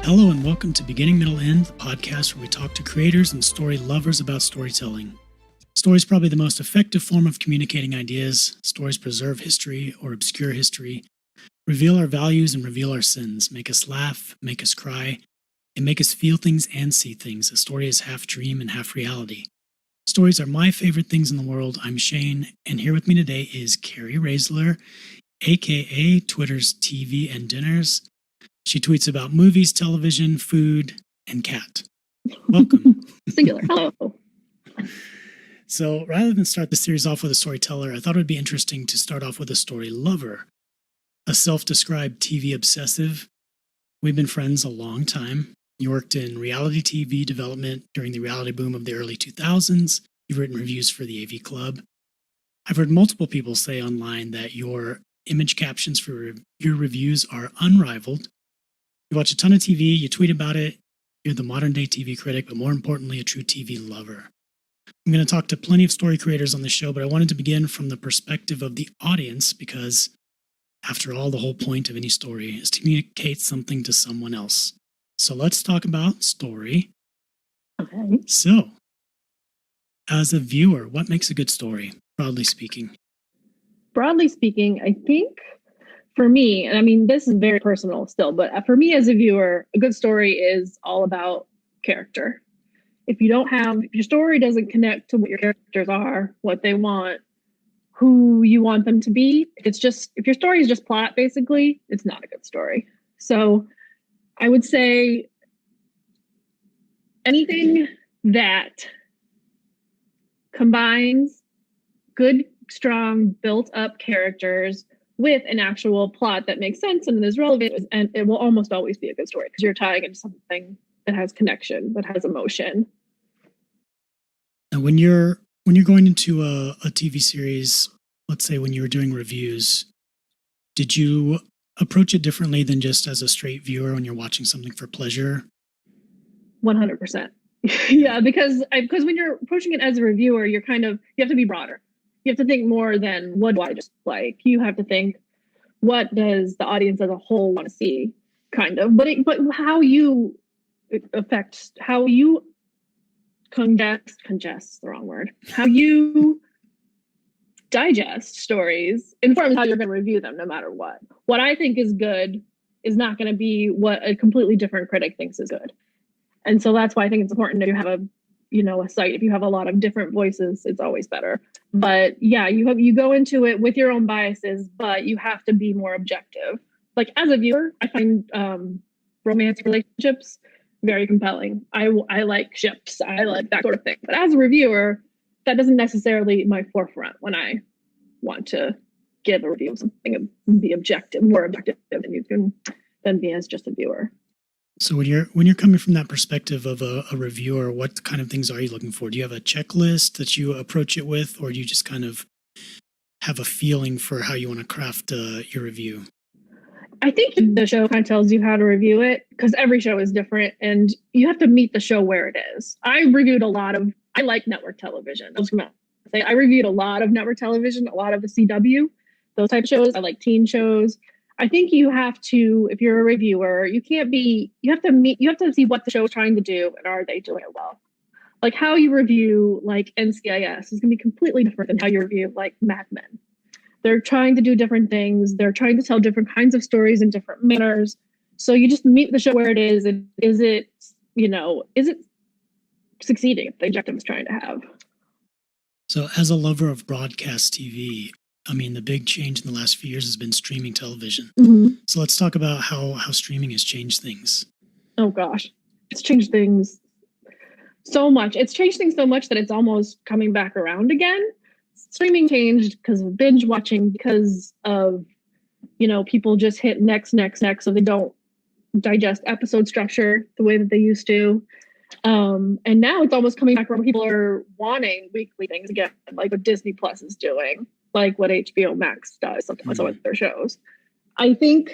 Hello and welcome to Beginning, Middle, End, the podcast where we talk to creators and story lovers about storytelling. Story is probably the most effective form of communicating ideas. Stories preserve history or obscure history, reveal our values and reveal our sins, make us laugh, make us cry, and make us feel things and see things. A story is half dream and half reality. Stories are my favorite things in the world. I'm Shane, and here with me today is Carrie Raisler, a.k.a. Twitter's TVandDinners. She tweets about movies, television, food, and cat. Welcome. Singular. Hello. So rather than start the series off with a storyteller, I thought it would be interesting to start off with a story lover, a self-described TV obsessive. We've been friends a long time. You worked in reality TV development during the reality boom of the early 2000s. You've written reviews for the AV Club. I've heard multiple people say online that your image captions for your reviews are unrivaled. You watch a ton of TV, you tweet about it, you're the modern day TV critic, but more importantly, a true TV lover. I'm going to talk to plenty of story creators on the show, but I wanted to begin from the perspective of the audience because, after all, the whole point of any story is to communicate something to someone else. So let's talk about story. Okay. So, as a viewer, what makes a good story, broadly speaking? Broadly speaking, I think for me, and I mean, this is very personal still, but for me as a viewer, a good story is all about character. If your story doesn't connect to what your characters are, what they want, who you want them to be, if your story is just plot, basically, it's not a good story. So I would say anything that combines good, strong, built-up characters with an actual plot that makes sense and is relevant, and it will almost always be a good story because you're tying into something that has connection, that has emotion. Now, when you're going into a TV series, let's say when you were doing reviews, did you approach it differently than just as a straight viewer when you're watching something for pleasure? 100%. Yeah, because when you're approaching it as a reviewer, you have to be broader. You have to think more than what do I just like. You have to think, what does the audience as a whole want to see, kind of. But how you congest the wrong word. How you digest stories informs how you're going to review them, no matter what. What I think is good is not going to be what a completely different critic thinks is good. And so that's why I think it's important to have a site. If you have a lot of different voices, it's always better. But yeah, you go into it with your own biases, but you have to be more objective. Like as a viewer, I find romantic relationships very compelling. I like ships. I like that sort of thing. But as a reviewer, that doesn't necessarily my forefront when I want to give a review of something and be more objective than you can than be as just a viewer. So when you're coming from that perspective of a reviewer, what kind of things are you looking for? Do you have a checklist that you approach it with, or do you just kind of have a feeling for how you want to craft your review? I think the show kind of tells you how to review it because every show is different and you have to meet the show where it is. I like network television. I reviewed a lot of network television, a lot of the CW, those type of shows. I like teen shows. I think you have to, if you're a reviewer, you have to see what the show is trying to do and are they doing it well. Like how you review like NCIS is going to be completely different than how you review like Mad Men. They're trying to do different things. They're trying to tell different kinds of stories in different manners. So you just meet the show where it is. And is it succeeding at the objective it's trying to have? So as a lover of broadcast TV, I mean, the big change in the last few years has been streaming television. Mm-hmm. So let's talk about how streaming has changed things. Oh, gosh. It's changed things so much. It's changed things so much that it's almost coming back around again. Streaming changed because of binge watching, because of, people just hit next, so they don't digest episode structure the way that they used to. And now it's almost coming back around. People are wanting weekly things again, like what Disney Plus is doing, like what HBO Max does, sometimes with their shows. I think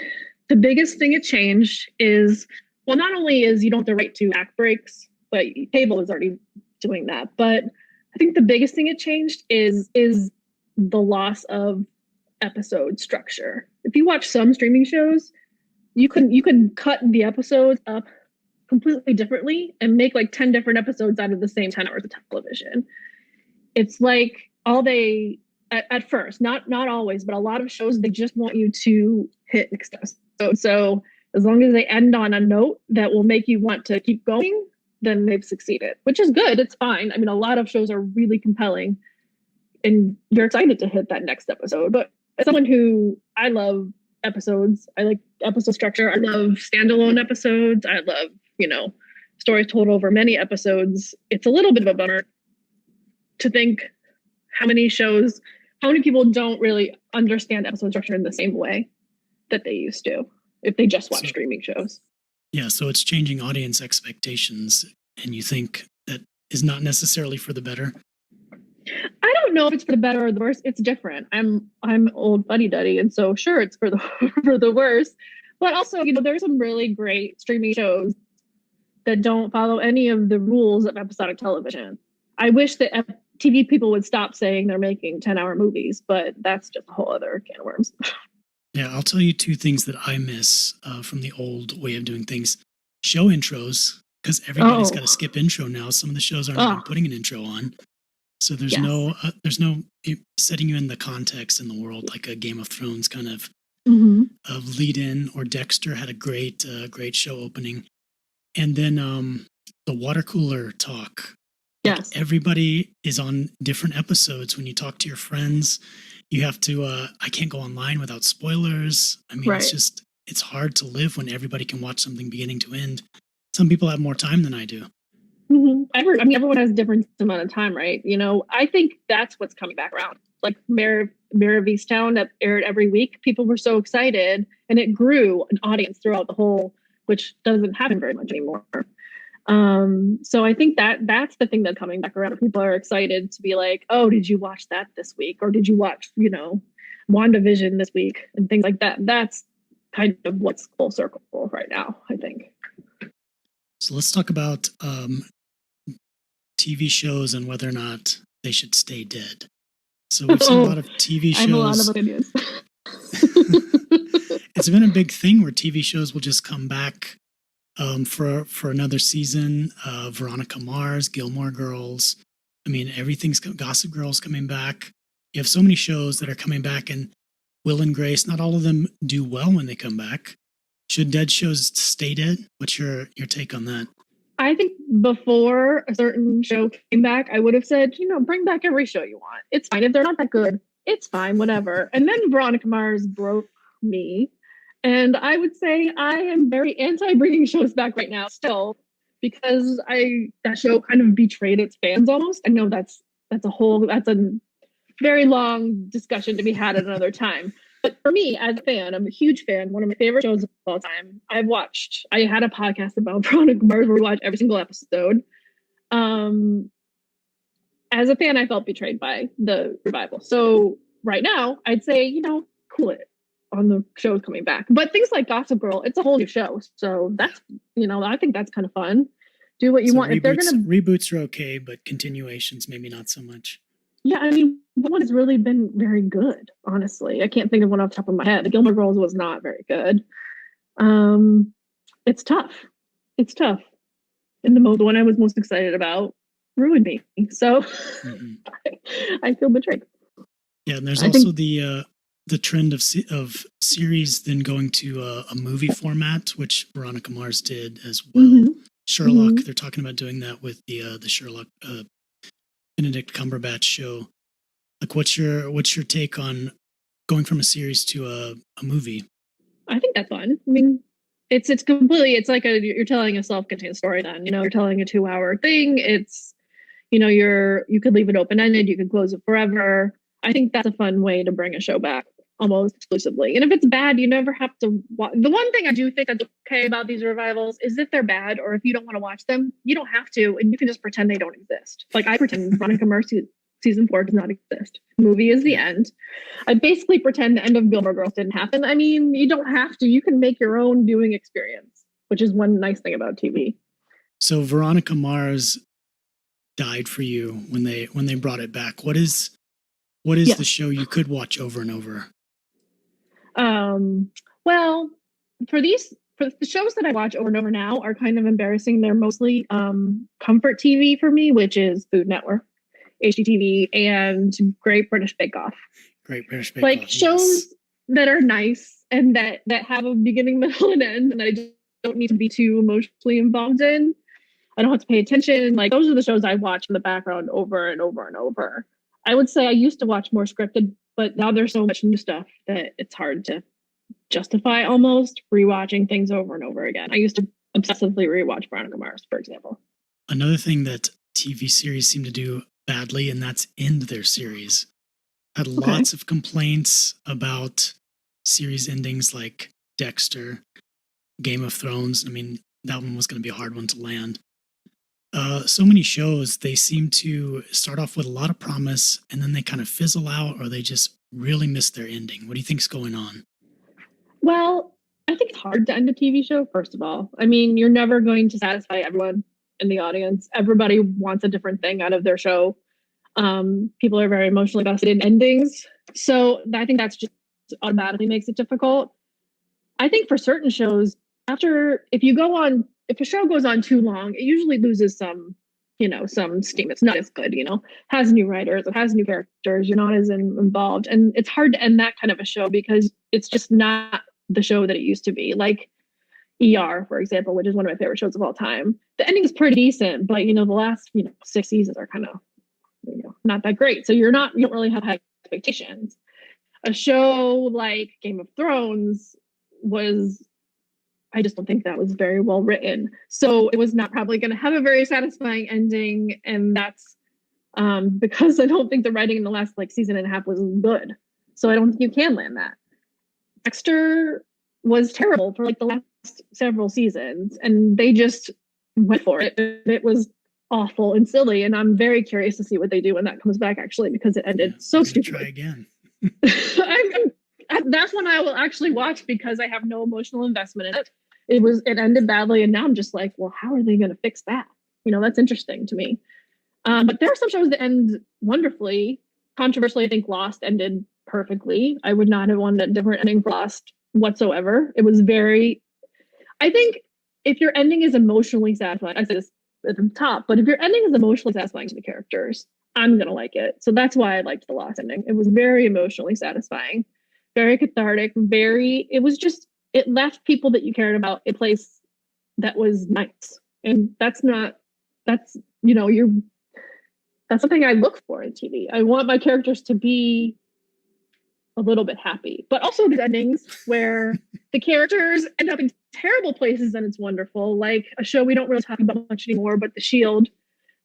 the biggest thing it changed is, well, not only is you don't have the right to act breaks, but cable is already doing that. But I think the biggest thing it changed is the loss of episode structure. If you watch some streaming shows, you can cut the episodes up completely differently and make like 10 different episodes out of the same 10 hours of television. It's like all they at first, not always, but a lot of shows, they just want you to hit next episode. So as long as they end on a note that will make you want to keep going, then they've succeeded, which is good. It's fine. I mean, a lot of shows are really compelling and you're excited to hit that next episode. But as someone who, I love episodes, I like episode structure. I love standalone episodes. I love, stories told over many episodes. It's a little bit of a bummer to think how many people don't really understand episode structure in the same way that they used to if they just watch streaming shows. Yeah, so it's changing audience expectations, and you think that is not necessarily for the better? I don't know if it's for the better or the worse. It's different. I'm old fuddy-duddy, and so sure, it's for the for the worse. But also, there's some really great streaming shows that don't follow any of the rules of episodic television. I wish that TV people would stop saying they're making 10-hour movies, but that's just a whole other can of worms. Yeah, I'll tell you two things that I miss from the old way of doing things. Show intros, because everybody's got a skip intro now. Some of the shows aren't even putting an intro on. So there's no setting you in the context in the world, like a Game of Thrones kind of lead in, or Dexter had a great show opening. And then the water cooler talk. Yes. Everybody is on different episodes. When you talk to your friends, you have to, I can't go online without spoilers. I mean, it's hard to live when everybody can watch something beginning to end. Some people have more time than I do. Everyone has a different amount of time, right? I think that's what's coming back around. Like Mayor of Easttown that aired every week. People were so excited and it grew an audience throughout the whole, which doesn't happen very much anymore. So I think that's the thing that's coming back around. People are excited to be like, oh, did you watch that this week? Or did you watch, WandaVision this week and things like that? That's kind of what's full circle right now, I think. So let's talk about TV shows and whether or not they should stay dead. So we've seen a lot of TV shows. I have a lot of opinions. It's been a big thing where TV shows will just come back for another season. Veronica Mars, Gilmore Girls. I mean, everything's Gossip Girl's coming back. You have so many shows that are coming back, and Will and Grace, not all of them do well when they come back. Should dead shows stay dead? What's your take on that? I think before a certain show came back, I would have said, bring back every show you want. It's fine. If they're not that good, it's fine, whatever. And then Veronica Mars broke me. And I would say I am very anti-bringing shows back right now still, because that show kind of betrayed its fans almost. I know that's a very long discussion to be had at another time. But for me, as a fan, I'm a huge fan. One of my favorite shows of all time. I had a podcast about Veronica Mars where we watch every single episode. As a fan, I felt betrayed by the revival. So right now, I'd say, cool it on the shows coming back. But things like Gossip Girl, it's a whole new show. So that's, I think that's kind of fun. Do what you want. If they're gonna reboots are okay, but continuations maybe not so much. Yeah, I mean, one has really been very good, honestly. I can't think of one off the top of my head. The Gilmore Girls was not very good. It's tough. And the one I was most excited about ruined me. So I feel betrayed. Yeah, and there's also the trend of series then going to a movie format, which Veronica Mars did as well. Sherlock, they're talking about doing that with the Sherlock Benedict Cumberbatch show. Like, what's your take on going from a series to a movie? I think that's fun. I mean, it's completely, it's like you're telling a self-contained story then, you're telling a 2-hour thing. It's, you could leave it open-ended, you could close it forever. I think that's a fun way to bring a show back almost exclusively. And if it's bad, you never have to watch. The one thing I do think that's okay about these revivals is if they're bad, or if you don't want to watch them, you don't have to, and you can just pretend they don't exist. Like I pretend Veronica Mars season 4 does not exist. The movie is the end. I basically pretend the end of Gilmore Girls didn't happen. I mean, you don't have to. You can make your own viewing experience, which is one nice thing about TV. So Veronica Mars died for you when they brought it back. What is the show you could watch over and over? Well, for these for the shows that I watch over and over now are kind of embarrassing. They're mostly comfort TV for me, which is Food Network, HGTV, and Great British Bake Off. Great British Bake Like Off, shows yes. that are nice and that have a beginning, middle, and end, and that I just don't need to be too emotionally involved in. I don't have to pay attention. Like those are the shows I watch in the background over and over and over. I would say I used to watch more scripted, but now there's so much new stuff that it's hard to justify almost rewatching things over and over again. I used to obsessively rewatch Veronica Mars, for example. Another thing that TV series seem to do badly, and that's end their series. Had lots of complaints about series endings like Dexter, Game of Thrones. I mean, that one was going to be a hard one to land. So many shows, they seem to start off with a lot of promise and then they kind of fizzle out or they just really miss their ending. What do you think's going on? Well, I think it's hard to end a TV show, first of all. I mean, you're never going to satisfy everyone in the audience. Everybody wants a different thing out of their show. People are very emotionally invested in endings. So I think that's just automatically makes it difficult. I think for certain shows, if a show goes on too long, it usually loses some steam. It's not as good, has new writers, it has new characters, you're not as involved. And it's hard to end that kind of a show because it's just not the show that it used to be. Like ER, for example, which is one of my favorite shows of all time. The ending is pretty decent, but the last 6 seasons are kind of not that great. So you don't really have high expectations. A show like Game of Thrones I just don't think that was very well written. So it was not probably going to have a very satisfying ending. And that's because I don't think the writing in the last season and a half was good. So I don't think you can land that. Dexter was terrible for the last several seasons and they just went for it. It was awful and silly. And I'm very curious to see what they do when that comes back, actually, because it ended so stupidly. Try again. That's one I will actually watch because I have no emotional investment in it. It ended badly, and now I'm just like, well, how are they going to fix that? That's interesting to me. But there are some shows that end wonderfully. Controversially, I think Lost ended perfectly. I would not have wanted a different ending for Lost whatsoever. It was I think if your ending is emotionally satisfying, I say this at the top, but if your ending is emotionally satisfying to the characters, I'm going to like it. So that's why I liked the Lost ending. It was very emotionally satisfying, very cathartic, it left people that you cared about a place that was nice. And that's something I look for in TV. I want my characters to be a little bit happy, but also the endings where the characters end up in terrible places and it's wonderful. Like a show we don't really talk about much anymore, but The Shield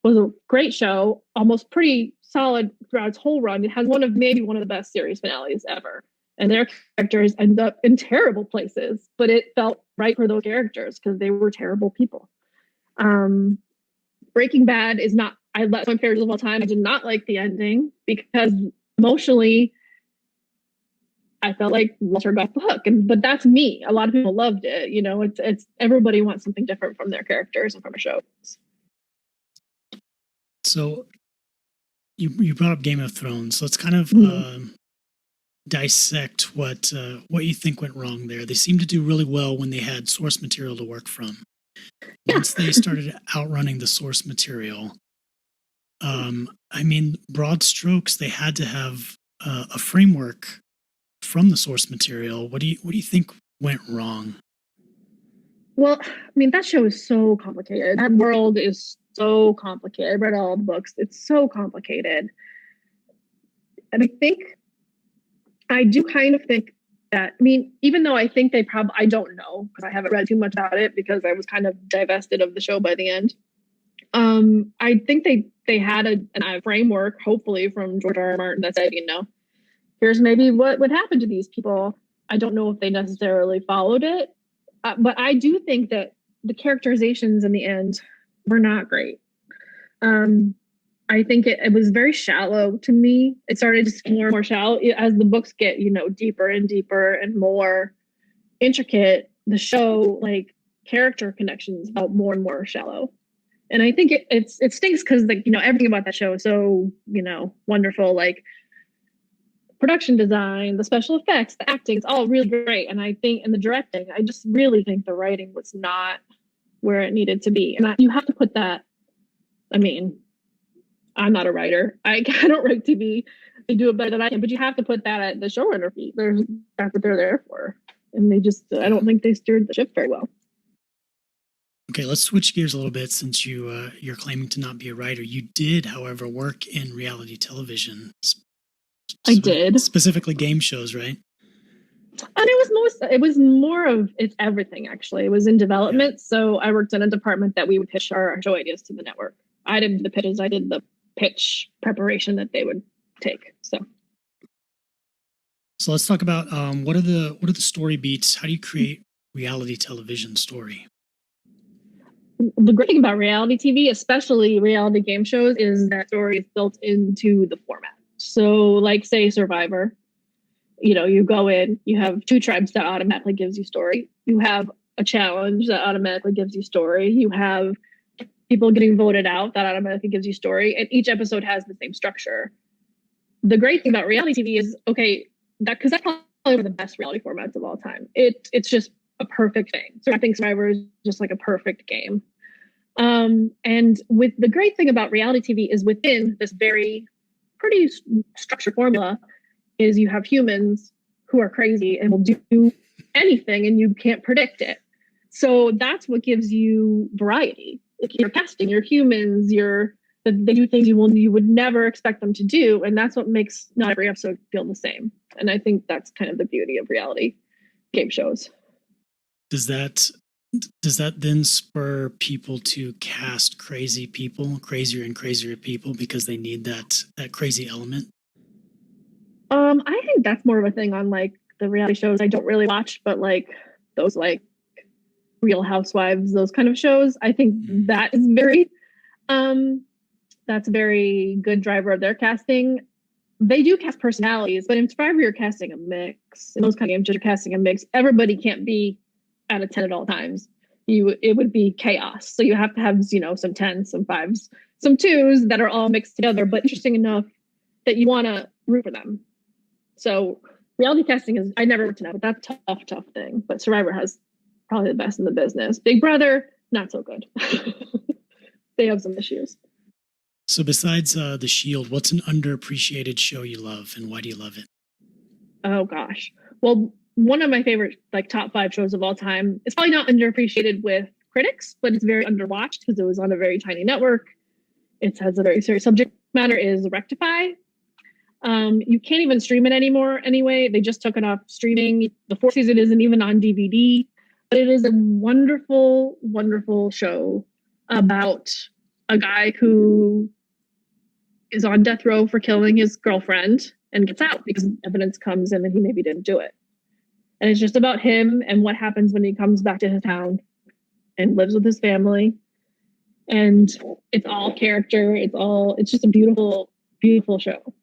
was a great show, almost pretty solid throughout its whole run. It has maybe one of the best series finales ever. And their characters end up in terrible places, but it felt right for those characters because they were terrible people. Breaking Bad is not, I let my favorites of all time. I did not like the ending because emotionally, I felt like Walter got the hook. But that's me. A lot of people loved it. It's everybody wants something different from their characters and from a show. So you brought up Game of Thrones. Let's kind of dissect what you think went wrong there. They seemed to do really well when they had source material to work from. Once they started outrunning the source material, broad strokes, they had to have a framework from the source material. What do you think went wrong? Well, that show is so complicated. That world is so complicated. I read all the books. It's so complicated. And I do kind of think that, even though I think I don't know, because I haven't read too much about it because I was kind of divested of the show by the end. I think they had a framework, hopefully from George R. R. Martin, that said, here's maybe what would happen to these people. I don't know if they necessarily followed it, but I do think that the characterizations in the end were not great. I think it was very shallow to me. It started to get more and more shallow as the books get, deeper and deeper and more intricate. The show, character connections, felt more and more shallow. And I think it stinks because everything about that show is so, wonderful. production design, the special effects, the acting, it's all really great. And I think, and the directing, I just really think the writing was not where it needed to be. And you have to put that, I mean, I'm not a writer. I don't write TV. They do it better than I can, but you have to put that at the showrunner feet. That's what they're there for. And I don't think they steered the ship very well. Okay, let's switch gears a little bit since you're claiming to not be a writer. You did, however, work in reality television. I did. Specifically game shows, right? And it was more of it's everything, actually. It was in development. Yeah. So I worked in a department that we would pitch our show ideas to the network. I did the pitches. I did the pitch preparation that they would take. So let's talk about what are the story beats? How do you create reality television story? The great thing about reality TV, especially reality game shows, is that story is built into the format. So like say Survivor, you go in, you have 2 tribes that automatically gives you story. You have a challenge that automatically gives you story. You have people getting voted out that automatically gives you story. And each episode has the same structure. The great thing about reality TV is, because that's probably one of the best reality formats of all time. It's just a perfect thing. So I think Survivor is just like a perfect game. And with the great thing about reality TV is within this very pretty structured formula is you have humans who are crazy and will do anything and you can't predict it. So that's what gives you variety. Like you're casting, you're humans, they do things you would never expect them to do. And that's what makes not every episode feel the same. And I think that's kind of the beauty of reality game shows. Does that then spur people to cast crazier and crazier people because they need that crazy element? I think that's more of a thing on like the reality shows I don't really watch, but like those like Real Housewives, those kind of shows. I think that is that's a very good driver of their casting. They do cast personalities, but in Survivor you're casting a mix. In those kind of games, you're casting a mix. Everybody can't be out of 10 at all times. It would be chaos. So you have to have, some 10s, some 5s, some 2s that are all mixed together, but interesting enough that you want to root for them. So reality casting I never worked in that, but that's a tough thing. But Survivor has probably the best in the business. Big Brother, not so good. They have some issues. So besides The Shield, what's an underappreciated show you love and why do you love it? Oh gosh. Well, one of my favorite top 5 shows of all time. It's probably not underappreciated with critics, but it's very underwatched because it was on a very tiny network. It has a very serious subject matter, is Rectify. You can't even stream it anymore anyway. They just took it off streaming. The 4th season isn't even on DVD, but it is a wonderful, wonderful show about a guy who is on death row for killing his girlfriend and gets out because evidence comes in that he maybe didn't do it. And it's just about him and what happens when he comes back to his town and lives with his family. And it's all character. It's just a beautiful, beautiful show.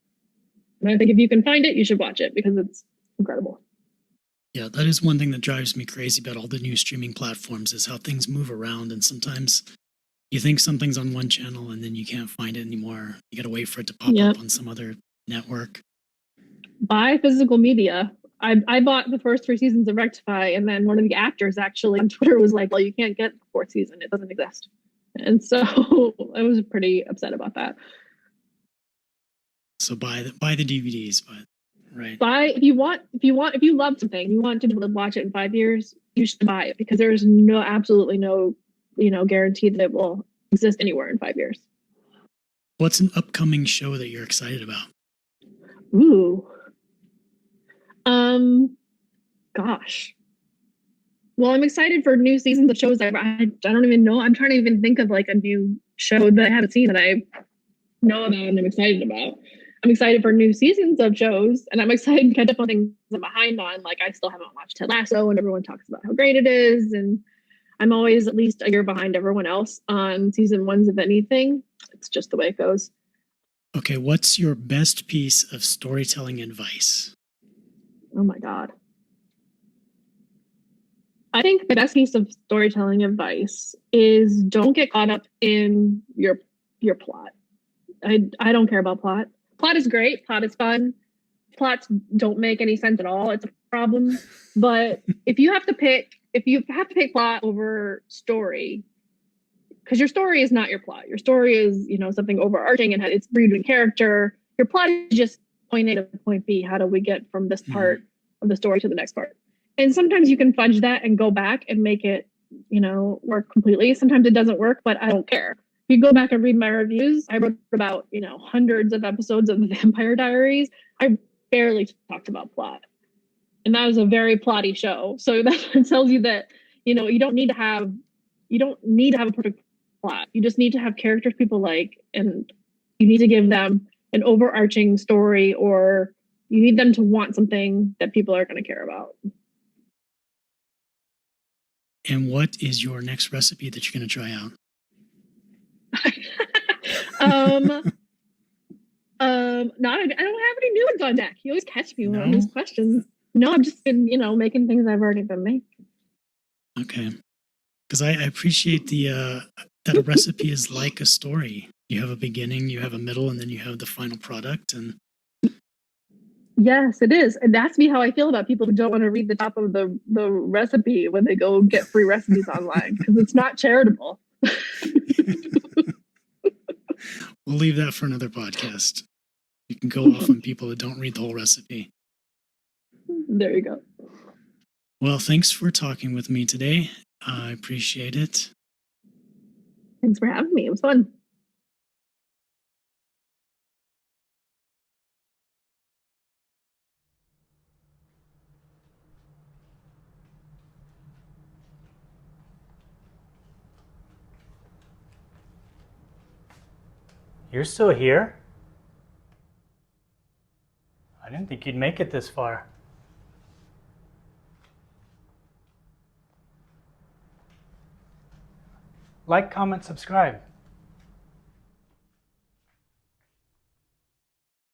And I think if you can find it, you should watch it because it's incredible. Yeah, that is one thing that drives me crazy about all the new streaming platforms is how things move around. And sometimes you think something's on one channel and then you can't find it anymore. You got to wait for it to pop up on some other network. Buy physical media. I bought the first 3 seasons of Rectify, and then one of the actors actually on Twitter was like, well, you can't get the 4th season. It doesn't exist. And so I was pretty upset about that. So buy the DVDs, but right. If you love something, you want to be able to watch it in 5 years, you should buy it because there's absolutely no, guarantee that it will exist anywhere in 5 years. What's an upcoming show that you're excited about? Ooh. Gosh. Well, I'm excited for new seasons of shows. I don't even know. I'm trying to even think of like a new show that I haven't seen that I know about and I'm excited about. I'm excited for new seasons of shows, and I'm excited to catch up on things I'm behind on. Like I still haven't watched Ted Lasso, and everyone talks about how great it is, and I'm always at least a year behind everyone else on season 1s of anything. It's just the way it goes. Okay, what's your best piece of storytelling advice? Oh my God. I think the best piece of storytelling advice is don't get caught up in your plot. I don't care about plot. Plot is great. Plot is fun. plots don't make any sense at all, it's a problem. But if you have to pick plot over story, because your story is not your plot. Your story is, something overarching and it's rooted in character. Your plot is just point A to point B. How do we get from this part of the story to the next part? And sometimes you can fudge that and go back and make it, work completely. Sometimes it doesn't work, but I don't care. If you go back and read my reviews, I wrote about, hundreds of episodes of the Vampire Diaries. I barely talked about plot. And that was a very plotty show. So that tells you that, you don't need to have a perfect plot. You just need to have characters people like, and you need to give them an overarching story, or you need them to want something that people are going to care about. And what is your next recipe that you're going to try out? No, I don't have any new ones on deck. You always catch me on these questions. No, I've just been, making things I've already been making. Okay. Because I appreciate that a recipe is like a story. You have a beginning, you have a middle, and then you have the final product. And yes, it is. And that's me how I feel about people who don't want to read the top of the recipe when they go get free recipes online, because it's not charitable. We'll leave that for another podcast. You can go off on people that don't read the whole recipe. There you go. Well, thanks for talking with me today. I appreciate it. Thanks for having me. It was fun. You're still here? I didn't think you'd make it this far. Like, comment, subscribe.